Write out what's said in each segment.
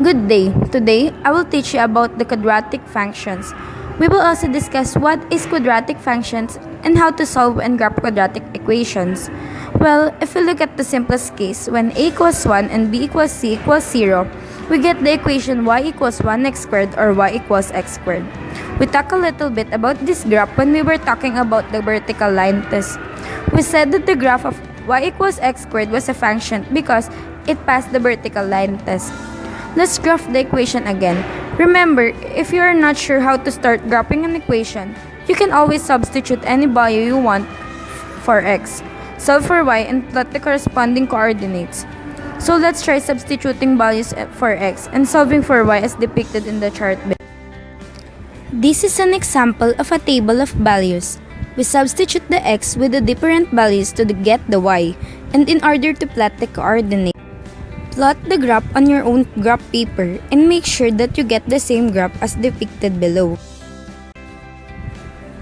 Good day. Today, I will teach you about the quadratic functions. We will also discuss what is quadratic functions and how to solve and graph quadratic equations. Well, if we look at the simplest case, when a equals 1 and b equals c equals 0, we get the equation y equals 1x squared or y equals x squared. We talked a little bit about this graph when we were talking about the vertical line test. We said that the graph of y equals x squared was a function because it passed the vertical line test. Let's graph the equation again. Remember, if you are not sure how to start graphing an equation, you can always substitute any value you want for x, solve for y, and plot the corresponding coordinates. So let's try substituting values for x and solving for y as depicted in the chart below. This is an example of a table of values. We substitute the x with the different values to get the y, and in order to plot the coordinates. Plot the graph on your own graph paper and make sure that you get the same graph as depicted below.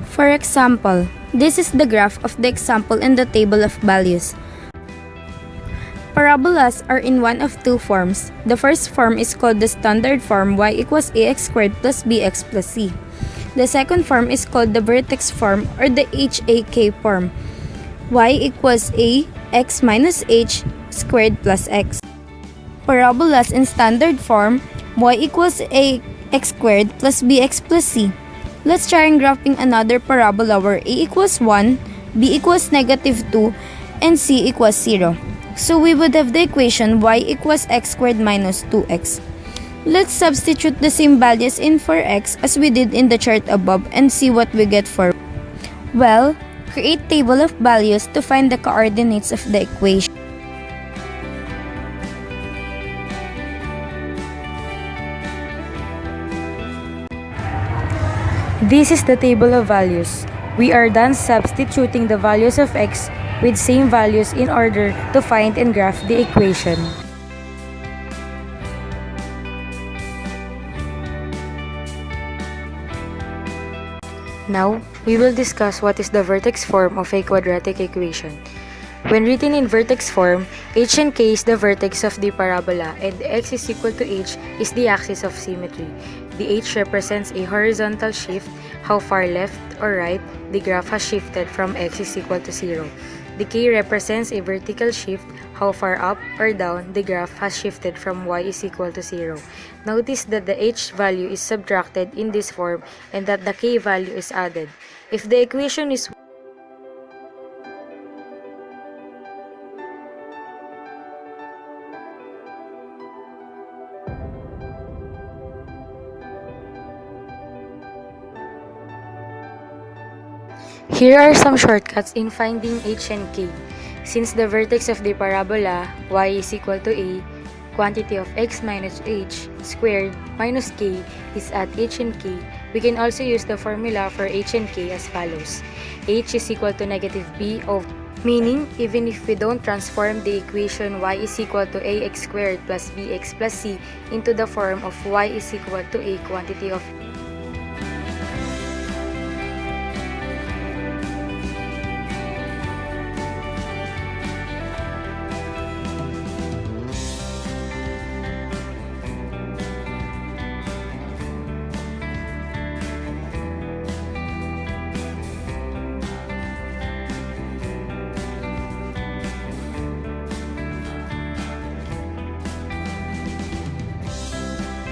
For example, this is the graph of the example in the table of values. Parabolas are in one of two forms. The first form is called the standard form y equals ax squared plus bx plus c. The second form is called the vertex form or the HAK form, y equals a x minus h squared plus x. Parabolas in standard form, y equals a x squared plus bx plus c. Let's try graphing another parabola where a equals 1, b equals negative 2, and c equals 0. So we would have the equation y equals x squared minus 2x. Let's substitute the same values in for x as we did in the chart above and see what we get for y. Well, create table of values to find the coordinates of the equation. This is the table of values. We are done substituting the values of x with same values in order to find and graph the equation. Now, we will discuss what is the vertex form of a quadratic equation. When written in vertex form, h and k is the vertex of the parabola and x is equal to h is the axis of symmetry. The h represents a horizontal shift, how far left or right the graph has shifted from x is equal to 0. The k represents a vertical shift, how far up or down the graph has shifted from y is equal to 0. Notice that the h value is subtracted in this form and that the k value is added. If the equation is Here are some shortcuts in finding h and k. Since the vertex of the parabola, y is equal to a, quantity of x minus h squared minus k is at h and k, we can also use the formula for h and k as follows. H is equal to negative b of, meaning even if we don't transform the equation y is equal to ax squared plus bx plus c into the form of y is equal to a quantity of